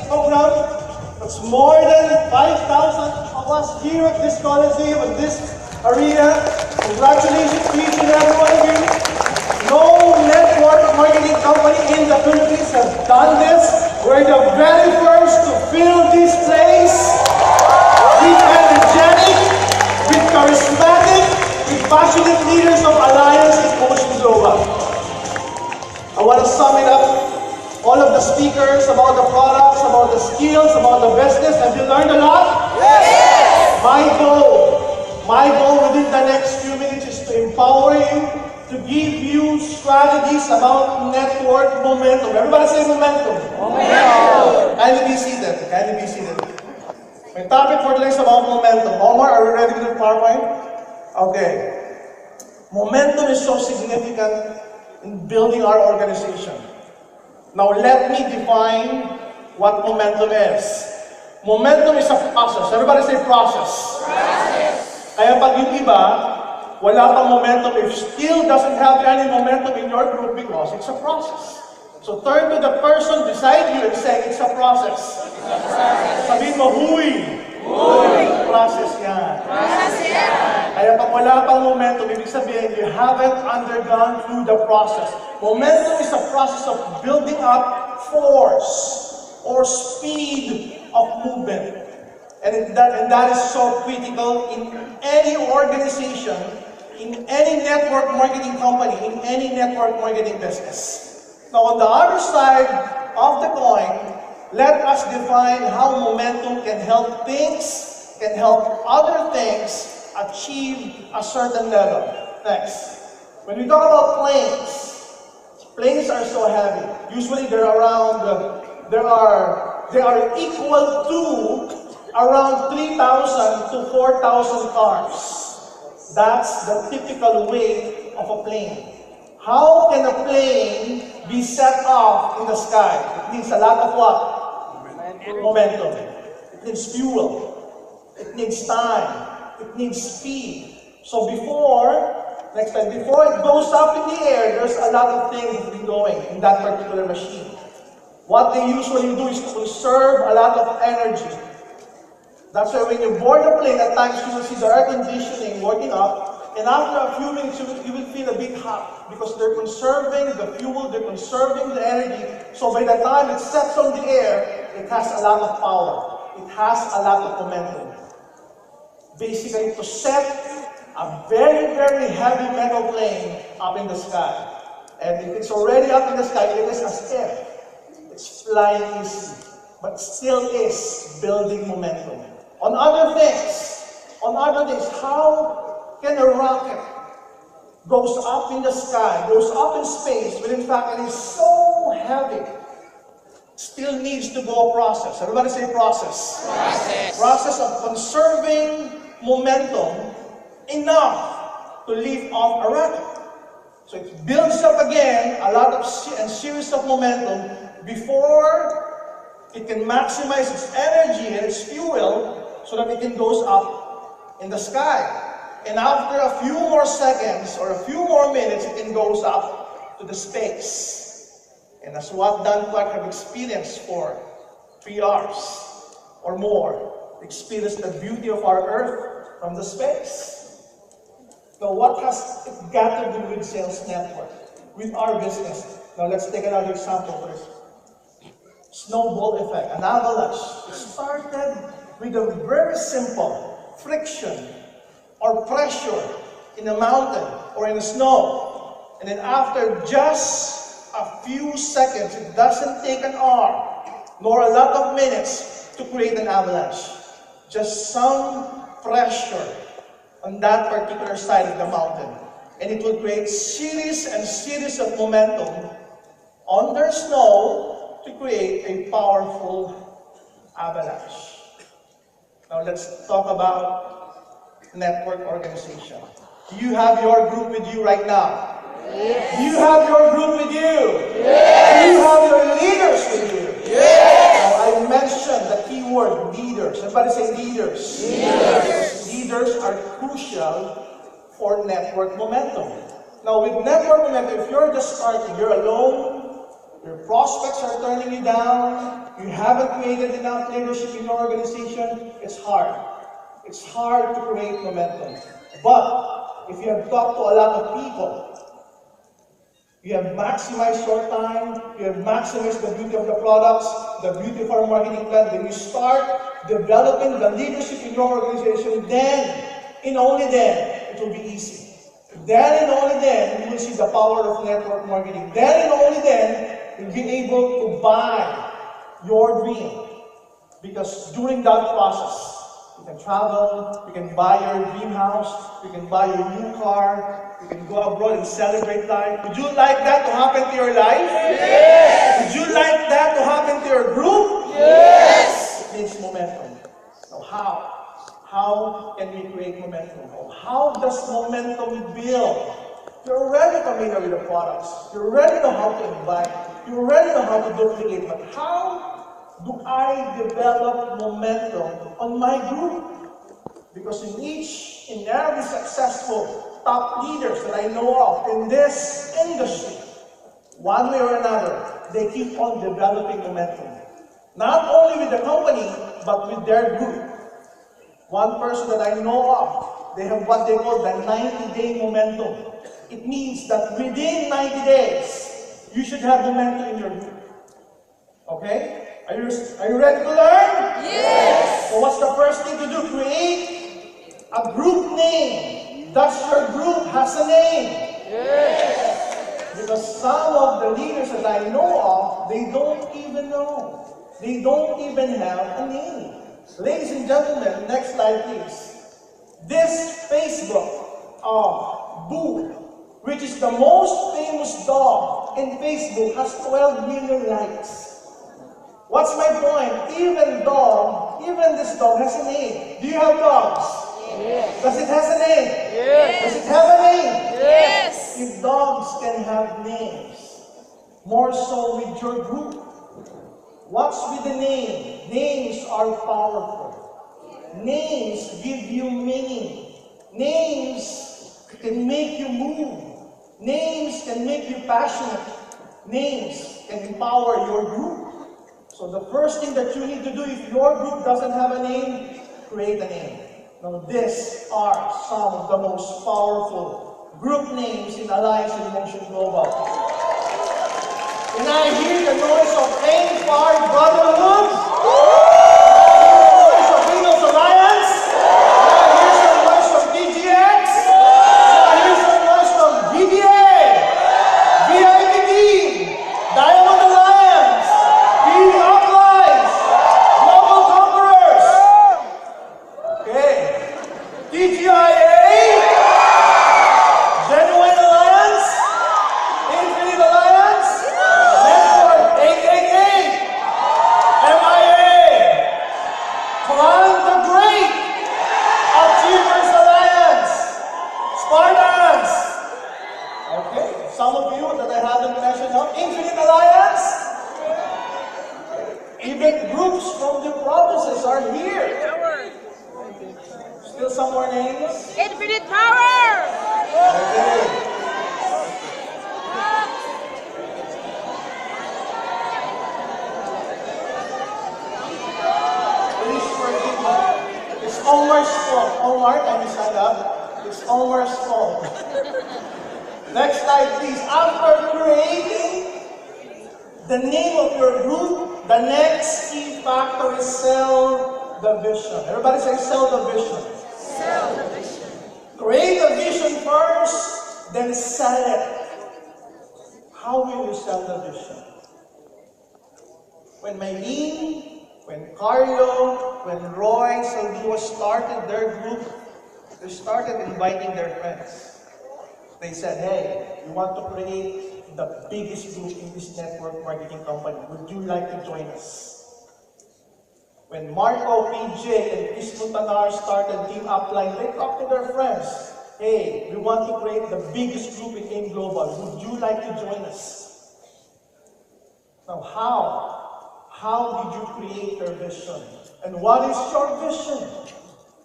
program. It's more than 5,000 of us here at this Coliseum, at this arena. Congratulations to each and every one of you. No network marketing company in the Philippines has done this. We're the very first to fill this place with energetic, with charismatic, with passionate leaders of Alliance in Motion Global. I want to sum it up. All of the speakers about the products, about the skills, about the business. Have you learned a lot? Yes! My goal within the next few minutes is to empower you, to give you strategies about network momentum. Everybody say momentum. Momentum. Kindly be seated. Kindly be seated. My topic for today is about momentum. Omar, are you ready with the PowerPoint? Okay. Momentum is so significant in building our organization. Now let me define what momentum is. Momentum is a process. Everybody say process. Process. Kaya pag yung iba, wala pang momentum, if still doesn't have any momentum in your group because it's a process. So turn to the person beside you and say, it's a process. Sabihin mo, huy. Process yan. Kaya pag wala pang momentum, ibig sabihin, you haven't undergone through the process. Momentum is a process of building up force or speed of movement. And that is so critical in any organization, in any network marketing company, in any network marketing business. Now on the other side of the coin, let us define how momentum can help things, can help other things achieve a certain level. Next. When we talk about planes are so heavy. Usually they are equal to around 3,000 to 4,000 cars. That's the typical weight of a plane. How can a plane be set off in the sky? It needs a lot of what? Momentum. It needs fuel. It needs time. It needs speed. So before it goes up in the air, there's a lot of things going in that particular machine. What they usually do is to conserve a lot of energy. That's why when you board a plane, at times you will see the air conditioning working up, and after a few minutes you will feel a bit hot because they're conserving the fuel, they're conserving the energy. So by the time it sets on the air, it has a lot of power. It has a lot of momentum. Basically, to set a very, very heavy metal plane up in the sky. And if it's already up in the sky, it is as if it's flying easy, but still is building momentum. On other things, how can a rocket goes up in the sky, goes up in space, when in fact it is so heavy, still needs to go a process. Everybody say process. Process of conserving momentum enough to lift off a rocket. So it builds up again a lot of series of momentum before it can maximize its energy and its fuel so that it can go up in the sky. And after a few more seconds or a few more minutes, it can go up to the space. And that's what Dan Clark have experienced for 3 hours or more. Experience the beauty of our Earth from the space. Now, what has it got to do with sales network, with our business? Now, let's take another example first. Snowball effect, an avalanche. It started with a very simple friction or pressure in a mountain or in the snow. And then after just a few seconds, it doesn't take an hour nor a lot of minutes to create an avalanche. Just some pressure on that particular side of the mountain. And it will create series and series of momentum under snow to create a powerful avalanche. Now let's talk about network organization. Do you have your group with you right now? Yes. Do you have your group with you? Yes. Do you have your leaders with you? Yes. Now I mentioned the key word, leaders. Everybody say leaders. Leaders. Leaders are crucial for network momentum. Now with network momentum, if you're just starting, you're alone, Your prospects are turning you down. You haven't created enough leadership in your organization. It's hard. It's hard to create momentum. But if you have talked to a lot of people, you have maximized your time, you have maximized the beauty of the products, the beauty of our marketing plan, then you start developing the leadership in your organization, then, and only then, it will be easy. Then and only then, you will see the power of network marketing. Then and only then, you'll be able to buy your dream. Because during that process, you can travel, you can buy your dream house, you can buy your new car, you can go abroad and celebrate life. Would you like that to happen to your life? Yes! Would you like that to happen to your group? Yes! It needs momentum. Now how? How can we create momentum? How does momentum build? You're already familiar with the products. You already know how to invite. You already know how to duplicate. But how do I develop momentum on my group? Because in every successful top leaders that I know of in this industry, one way or another, they keep on developing momentum. Not only with the company, but with their group. One person that I know of, they have what they call the 90-day momentum. It means that within 90 days, you should have momentum in your group. Okay? Are you ready to learn? Yes! So what's the first thing to do? Create a group name. Does your group has a name? Yes! Because some of the leaders that I know of, they don't even know. They don't even have a name. Ladies and gentlemen, next slide please. This Facebook booth, which is the most famous dog in Facebook, has 12 million likes. What's my point? Even this dog has a name. Do you have dogs? Yes. Does it have a name? Yes. Does it have a name? Yes. If dogs can have names, more so with your group. What's with the name? Names are powerful. Names give you meaning. Names can make you move. Names can make you passionate. Names can empower your group. So the first thing that you need to do if your group doesn't have a name, create a name. Now these are some of the most powerful group names in Alliance in Motion Global. Can I hear the noise of Far Brotherhood? Can I hear the noise of Windows Alliance? Can I hear some noise from DGX? Can I hear some noise from VBA? VIP Team? Diamond Alliance? PD Uplines? Global Conquerors? Okay. TGIA? Genuine Alliance? Infinite Alliance? Network 888, MIA, Clan the Great, Achievers Alliance, Spartans. Okay, some of you that I haven't mentioned now, Infinite Alliance. Even groups from the provinces are here. Still some more names? Infinite Power! Okay. It's Omar's fault. Omar, can you stand up? It's Omar's fault. Next slide, please. After creating the name of your group, the next key factor is sell the vision. Everybody say sell the vision. Sell the vision. Create a vision first, then sell it. How will you sell the vision? When Maylene, when Carlo, when Roy, Saldiwa started their group, they started inviting their friends. They said, hey, we want to create the biggest group in this network marketing company. Would you like to join us? When Marco, PJ, and Chris Montanar started Team Upline, they talked to their friends. Hey, we want to create the biggest group in AIM Global. Would you like to join us? Now, how did you create your vision? And what is your vision?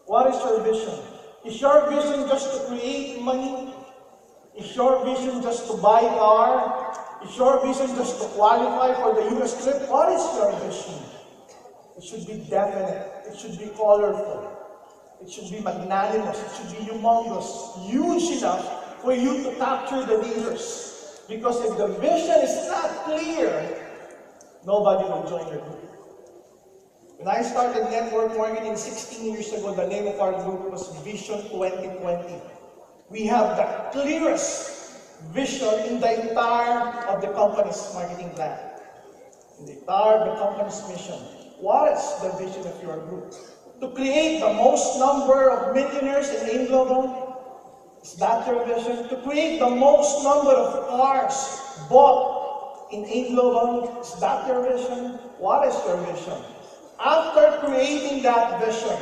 What is your vision? Is your vision just to create money? Is your vision just to buy a car? Is your vision just to qualify for the US trip? What is your vision? It should be definite. It should be colorful. It should be magnanimous. It should be humongous. Huge enough for you to capture the leaders. Because if the vision is not clear, nobody will join your group. When I started network marketing 16 years ago, the name of our group was Vision 2020. We have the clearest vision in the entire of the company's marketing plan. In the entire of the company's mission. What is the vision of your group? To create the most number of millionaires in AIM Global? Is that your vision? To create the most number of cars bought in AIM Global? Is that your vision? What is your vision? After creating that vision,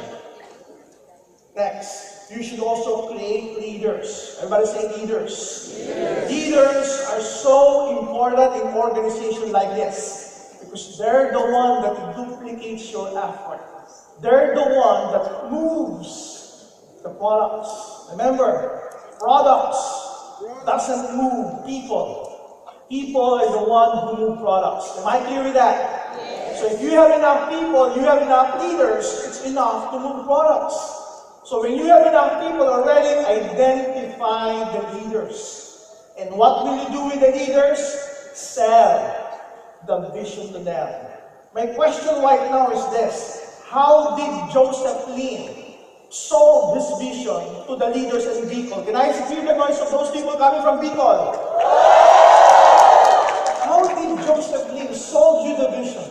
next, you should also create leaders. Everybody say leaders. Leaders are so important in organizations like this because they're the one that duplicates your effort. They're the one that moves the products. Remember, products doesn't move people. People is the one who move products. Am I clear with that? So if you have enough people, you have enough leaders, it's enough to move products. So when you have enough people already, identify the leaders. And what will you do with the leaders? Sell the vision to them. My question right now is this. How did Joseph Lin sold his vision to the leaders in Bicol? Can I hear the noise of those people coming from Bicol? How did Joseph Lin sold you the vision?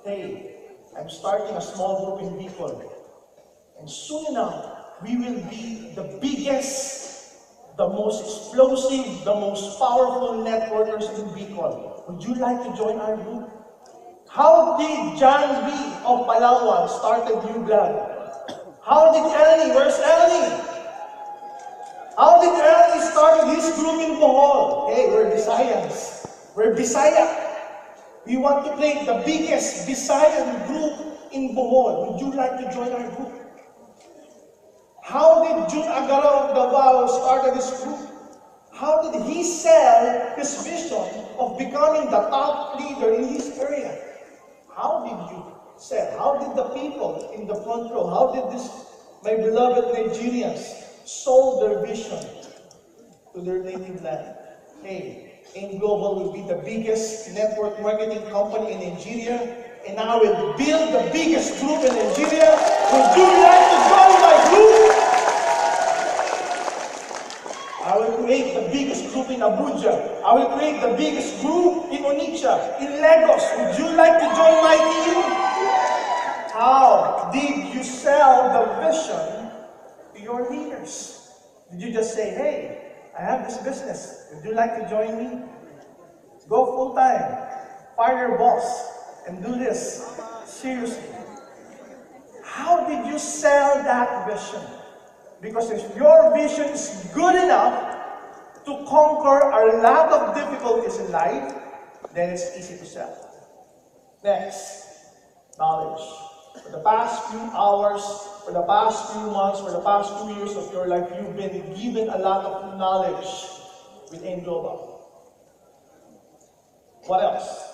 Hey, I'm starting a small group in Bicol. And soon enough, we will be the biggest, the most explosive, the most powerful networkers in Bicol. Would you like to join our group? How did John B. of Palawan started New Blood? How did Ellie? Where's Ellie? How did Ellie start his group in Bohol? Hey, we're Visayans. We're Bisaya. We want to create the biggest Visayan group in Bohol. Would you like to join our group? How did Jun Agaro of Davao start this group? How did he sell his vision of becoming the top leader in his area? How did you sell? How did the people in the front row, how did this, my beloved Nigerians, sold their vision to their native land? Hey, AIM Global will be the biggest network marketing company in Nigeria, and I will build the biggest group in Nigeria. Would you like to join my group? I will create the biggest group in Abuja. I will create the biggest group in Onitsha, in Lagos. Would you like to join my team? How did you sell the vision to your leaders? Did you just say, hey, I have this business. Would you like to join me? Go full time. Fire your boss and do this. Seriously. How did you sell that vision? Because if your vision is good enough to conquer a lot of difficulties in life, then it's easy to sell. Next, knowledge. For the past few hours, for the past few months, for the past 2 years of your life, you've been given a lot of knowledge with AIM Global. What else?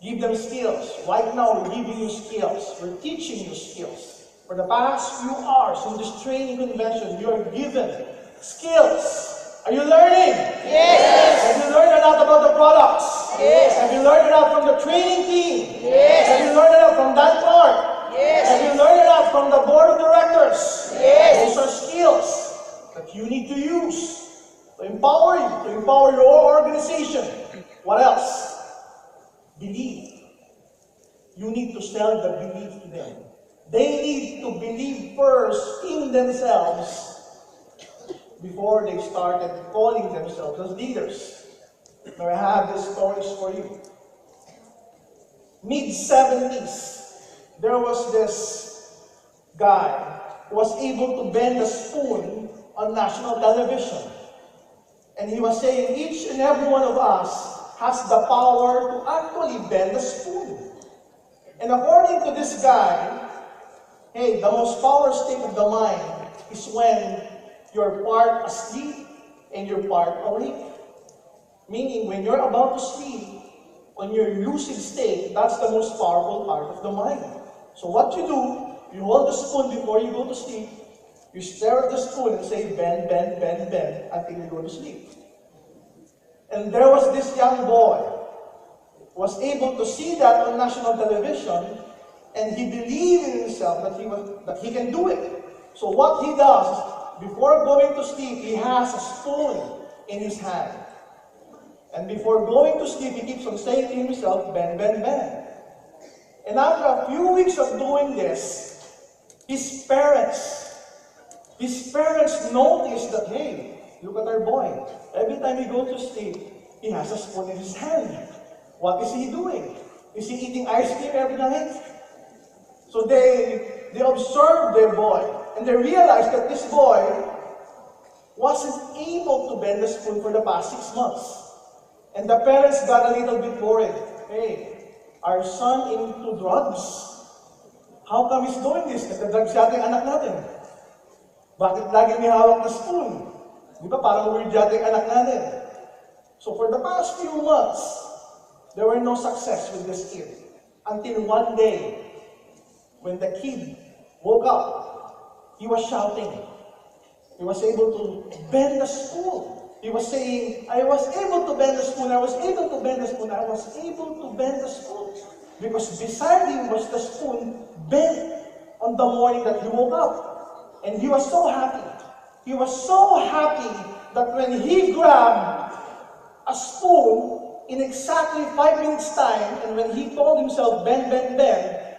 Give them skills. Right now, we're giving you skills. We're teaching you skills. For the past few hours in this training convention, you are given skills. Are you learning? Yes. Have you learned a lot about the products? Yes. Have you learned a lot from the training team? Yes. Have you learned a lot from that part? Yes. Have you learned a lot from the board of directors? Yes. Those are skills that you need to use to empower you, to empower your organization. What else? Believe. You need to sell the belief to them. They need to believe first in themselves before they started calling themselves as leaders. Now I have these stories for you. Mid-70s, there was this guy who was able to bend a spoon on national television. And he was saying each and every one of us has the power to actually bend a spoon. And according to this guy, hey, the most power state of the mind is when you're part asleep and you're part awake. Meaning, when you're about to sleep, on your lucid state, that's the most powerful part of the mind. So what you do, you hold the spoon before you go to sleep, you stare at the spoon and say, bend, bend, bend, bend, until you go to sleep. And there was this young boy, was able to see that on national television, and he believed in himself that he can do it. So what he does, before going to sleep, he has a spoon in his hand. And before going to sleep, he keeps on saying to himself, bend, bend, bend. And after a few weeks of doing this, his parents noticed that, hey, look at our boy. Every time he goes to sleep, he has a spoon in his hand. What is he doing? Is he eating ice cream every night? So they observed their boy, and they realized that this boy wasn't able to bend the spoon for the past 6 months. And the parents got a little bit worried. Hey, our son into drugs? How come he's doing this? Nagda-drugs yata yung anak natin. Bakit lagi may hawak na spoon? Di ba parang weird yata yung anak natin? So for the past few months, there were no success with this kid. Until one day, when the kid woke up, he was shouting. He was able to bend the spoon. He was saying, I was able to bend the spoon, I was able to bend the spoon, I was able to bend the spoon. Because beside him was the spoon bent on the morning that he woke up. And he was so happy. He was so happy that when he grabbed a spoon in exactly 5 minutes time, and when he told himself, bend, bend, bend,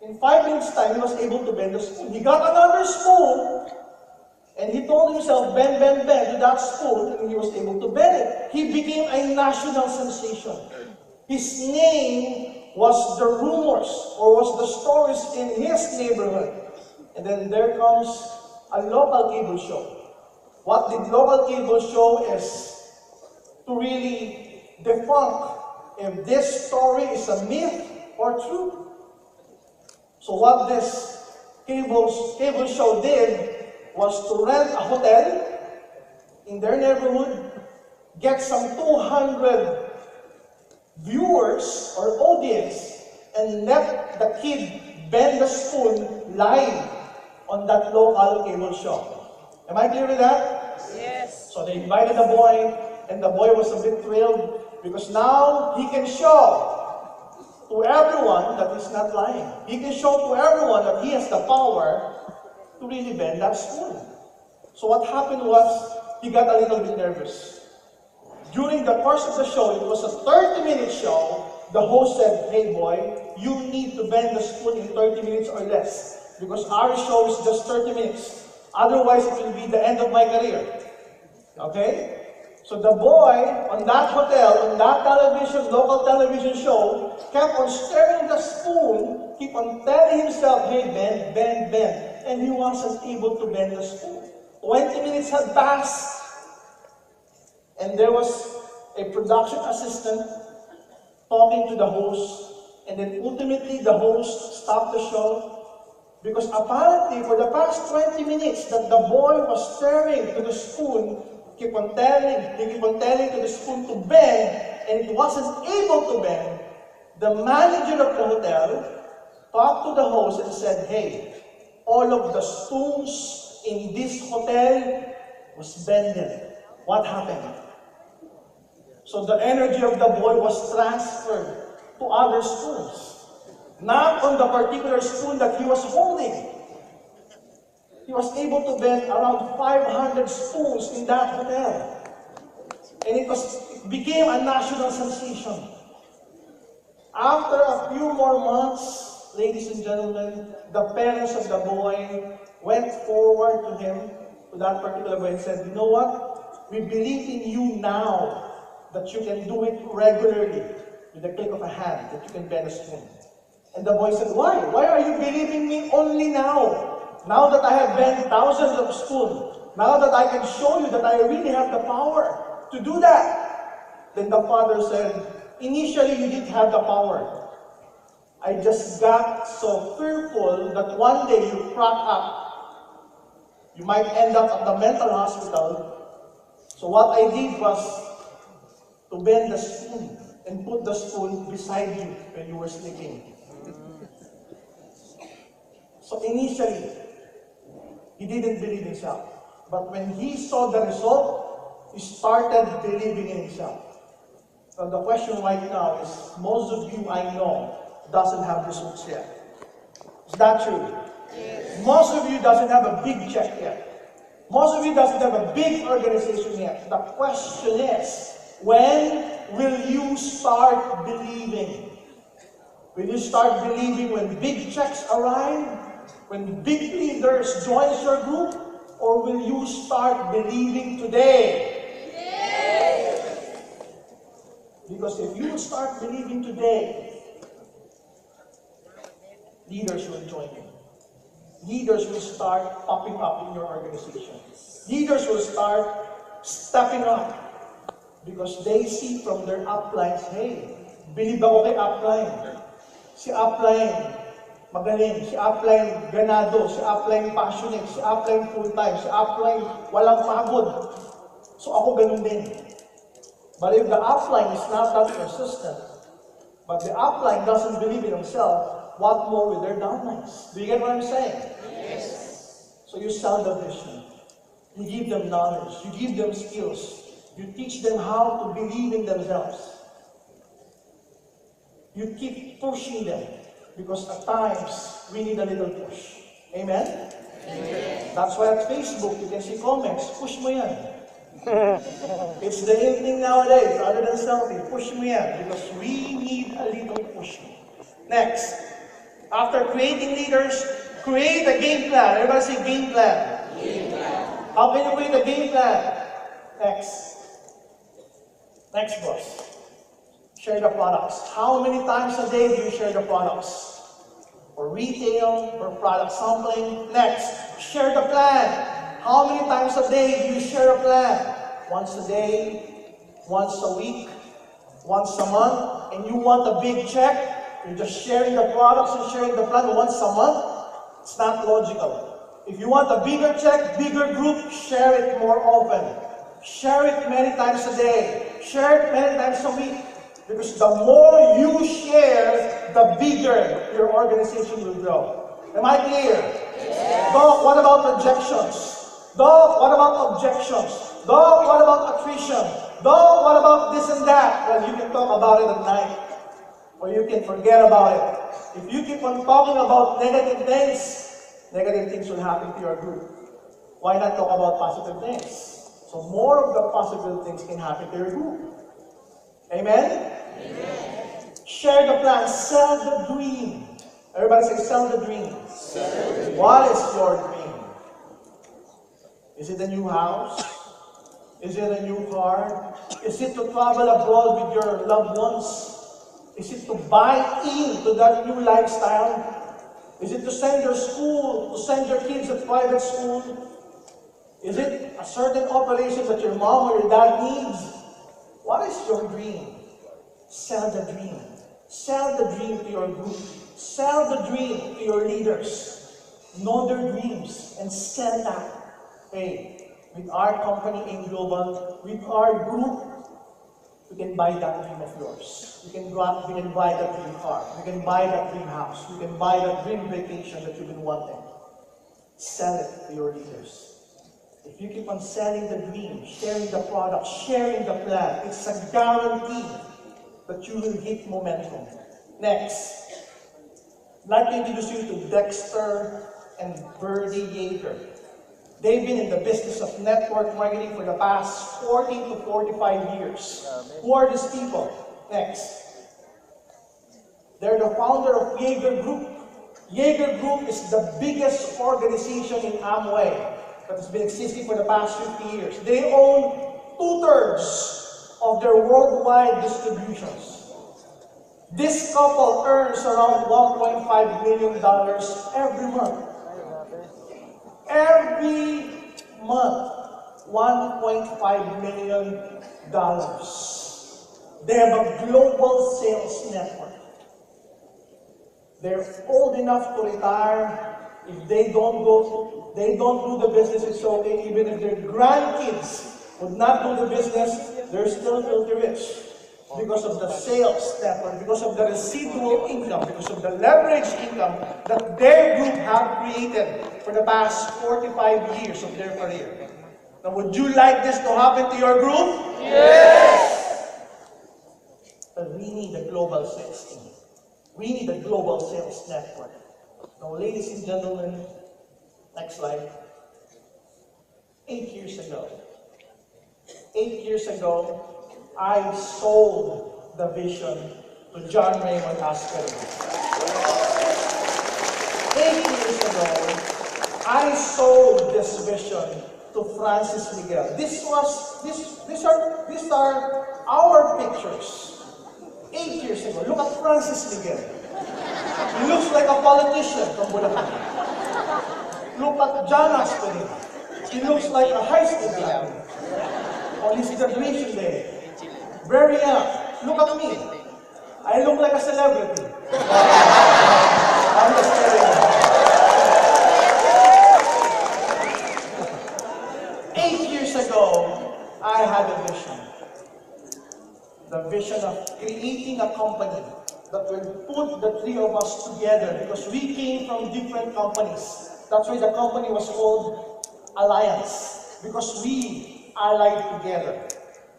in 5 minutes time, he was able to bend the spoon. He got another spoon, and he told himself, bend, bend, bend, to that spoon, and he was able to bend it. He became a national sensation. His name was the rumors, or was the stories in his neighborhood. And then there comes a local cable show. What the local cable show is to really debunk if this story is a myth or true. So what this cable show did was to rent a hotel in their neighborhood, get some 200 viewers or audience, and let the kid bend the spoon live on that local cable show. Am I clear with that? Yes. So they invited the boy, and the boy was a bit thrilled because now he can show to everyone that he's not lying. He can show to everyone that he has the power to really bend that spoon. So what happened was, he got a little bit nervous. During the course of the show, it was a 30-minute show, the host said, hey boy, you need to bend the spoon in 30 minutes or less, because our show is just 30 minutes. Otherwise, it will be the end of my career. Okay? So the boy on that hotel, on that local television show, kept on staring at the spoon, kept on telling himself, hey, bend, bend, bend. And he wasn't able to bend the spoon. 20 minutes had passed, and there was a production assistant talking to the host, and then ultimately the host stopped the show, because apparently for the past 20 minutes that the boy was staring to the spoon, he kept on telling to the spoon to bend, and it wasn't able to bend. The manager of the hotel talked to the host and said, hey, all of the spoons in this hotel was bended. What happened? So the energy of the boy was transferred to other spoons. Not on the particular spoon that he was holding. He was able to bend around 500 spoons in that hotel. And it became a national sensation. After a few more months, ladies and gentlemen, the parents of the boy went forward to him, to that particular boy, and said, you know what? We believe in you now that you can do it regularly with the click of a hand, that you can bend a spoon. And the boy said, why? Why are you believing me only now? Now that I have bent thousands of spoons, now that I can show you that I really have the power to do that. Then the father said, initially you didn't have the power. I just got so fearful that one day you crack up. You might end up at the mental hospital. So what I did was, to bend the spoon and put the spoon beside you when you were sleeping. So initially, he didn't believe himself. But when he saw the result, he started believing in himself. So the question right now is, most of you I know doesn't have results yet. Is that true? Yes. Most of you doesn't have a big check yet. Most of you doesn't have a big organization yet. The question is, when will you start believing? Will you start believing when big checks arrive? When big leaders join your group? Or will you start believing today? Yes. Because if you start believing today, leaders will join you. Leaders will start popping up in your organization. Leaders will start stepping up because they see from their uplines, hey, believe ako kay upline. Si upline, magaling. Si upline, ganado. Si upline, passionate. Si upline, full-time. Si upline, walang pagod. So ako ganun din. But if the upline is not that persistent, but the upline doesn't believe in himself, what more with their downlines? Do you get what I'm saying? Yes. So you sell the vision. You give them knowledge. You give them skills. You teach them how to believe in themselves. You keep pushing them. Because at times, we need a little push. Amen? Amen. That's why at Facebook, you can see comments, push mo yan. It's the in thing nowadays, other than selfie, push mo yan. Because we need a little push. Next. After creating leaders, create a game plan. Everybody say game plan. Game plan. How can you create a game plan? Next. Next, boss. Share the products. How many times a day do you share the products? For retail, for product sampling. Next. Share the plan. How many times a day do you share a plan? Once a day, once a week, once a month, and you want a big check? You're just sharing the products and sharing the plan once a month? It's not logical. If you want a bigger check, bigger group, share it more often. Share it many times a day. Share it many times a week. Because the more you share, the bigger your organization will grow. Am I clear? Yes. Doc, what about objections? Doc, what about objections? Doc, what about attrition? Doc, what about this and that? Well, you can talk about it at night. Or you can forget about it. If you keep on talking about negative things will happen to your group. Why not talk about positive things? So more of the positive things can happen to your group. Amen? Amen. Share the plan. Sell the dream. Everybody say, sell the dream. Sell the dream. What is your dream? Is it a new house? Is it a new car? Is it to travel abroad with your loved ones? Is it to buy into that new lifestyle? Is it to send your kids to private school? Is it a certain operation that your mom or your dad needs? What is your dream? Sell the dream. Sell the dream to your group. Sell the dream to your leaders. Know their dreams and sell that. Hey, with our company in Global, with our group, you can buy that dream of yours. You can go out, you can buy that dream car. You can buy that dream house. You can buy that dream vacation that you've been wanting. Sell it to your leaders. If you keep on selling the dream, sharing the product, sharing the plan, it's a guarantee that you will hit momentum. Next, I'd like to introduce you to Dexter and Birdie Yeager. They've been in the business of network marketing for the past 40 to 45 years. Who are these people? Next. They're the founder of Yeager Group. Yeager Group is the biggest organization in Amway that has been existing for the past 50 years. They own 2/3 of their worldwide distributions. This couple earns around $1.5 million every month. Every month, $1.5 million. They have a global sales network. They're old enough to retire. If they don't do the business, it's okay. Even if their grandkids would not do the business, they're still filthy rich because of the sales network, because of the residual income, because of the leverage income that their group have created for the past 45 years of their career. Now, would you like this to happen to your group? Yes! But we need a global sales team. We need a global sales network. Now, ladies and gentlemen, next slide. 8 years ago, I sold the vision to John Raymond Askery. 8 years ago, I sold this vision to Francis Miguel. These are our pictures. 8 years ago. Look at Francis Miguel. He looks like a politician from Bulacan. Look at John Askery. He looks like a high school guy on his graduation day. Very young. Look at me. I look like a celebrity. I'm just kidding. 8 years ago, I had a vision. The vision of creating a company that will put the three of us together, because we came from different companies. That's why the company was called Alliance, because we allied together.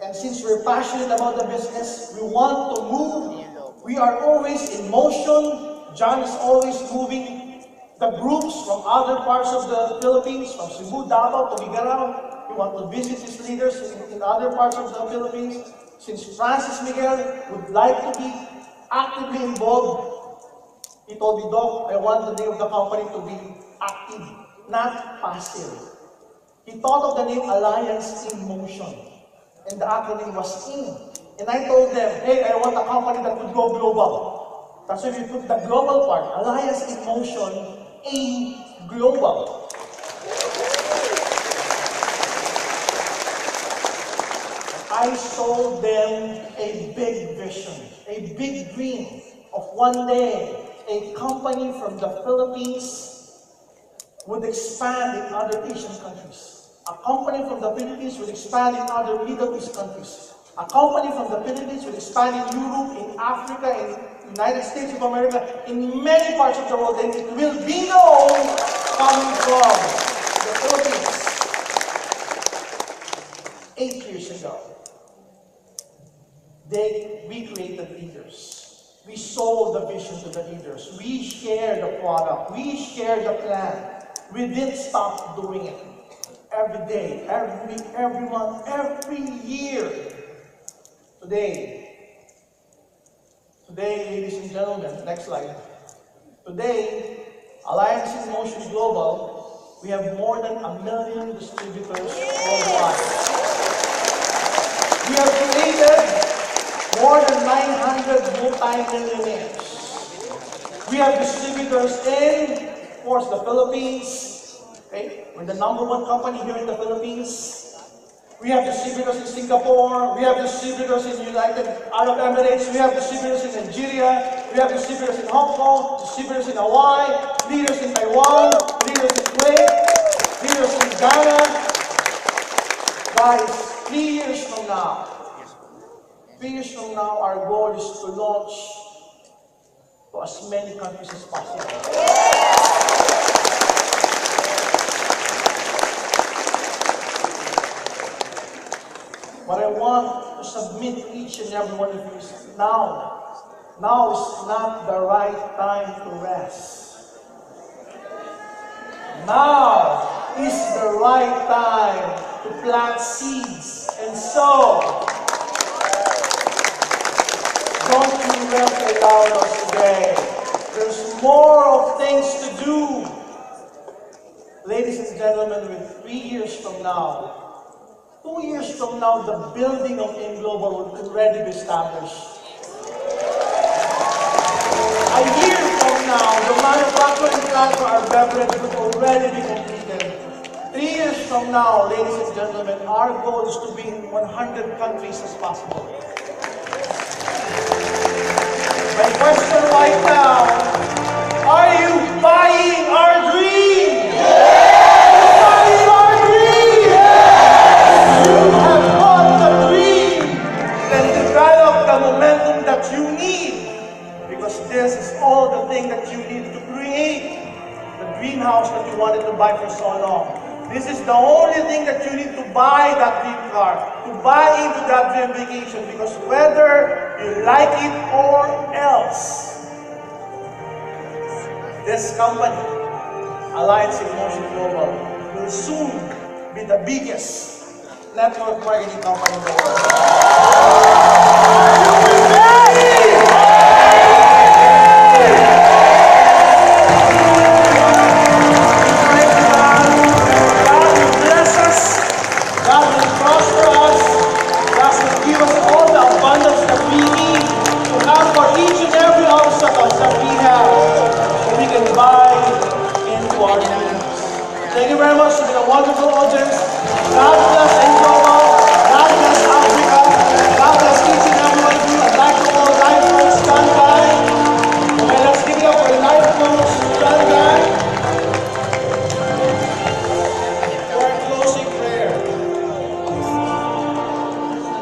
And since we're passionate about the business, we want to move. We are always in motion. John is always moving the groups from other parts of the Philippines, from Cebu, Davao to Mindanao. We want to visit his leaders in other parts of the Philippines. Since Francis Miguel would like to be actively involved, he told me, Doc, I want the name of the company to be active, not passive. He thought of the name Alliance in Motion, and the acronym was IN. And I told them, hey, I want a company that would go global. That's why we put the global part, Alliance in Motion, AIM Global. I sold them a big vision, a big dream of one day a company from the Philippines would expand in other Asian countries. A company from the Philippines would expand in other Middle East countries. A company from the Philippines would expand in Europe, in Africa, in United States of America, in many parts of the world, and it will be known coming from the Philippines. 8 years ago, we created leaders. We sold the vision to the leaders. We shared the product. We shared the plan. We didn't stop doing it. Every day, every week, every month, every year. Today, ladies and gentlemen, next slide. Today, Alliance in Motion Global, we have more than 1 million distributors worldwide. We have created more than 900 multi-millionaires. We have distributors in, of course, the Philippines. Okay? We're the #1 company here in the Philippines. We have distributors in Singapore. We have distributors in United Arab Emirates. We have distributors in Nigeria. We have distributors in Hong Kong, distributors in Hawaii, leaders in Taiwan, leaders in Kuwait, leaders in Ghana. Guys, 3 years from now, our goal is to launch to as many countries as possible. What I want to submit to each and every one of you is now is not the right time to rest. Now is the right time to plant seeds and sow. Don't you rest allow us today. There's more of things to do. Ladies and gentlemen, with 3 years from now, 2 years from now, the building of AIM Global will already be established. A year from now, the manufacturing plant for our beverage will already be completed. 3 years from now, ladies and gentlemen, our goal is to be in 100 countries as possible. My question right now, are you buying our dream? Yes! Buying our dream? Yes! You have bought the dream the thing that you need to create the dream house that you wanted to buy for so long. This is the only thing that you need to buy that dream car, to buy into that dream vacation, because whether you like it or else, this company, Alliance in Motion Global, will soon be the biggest network marketing company in the world.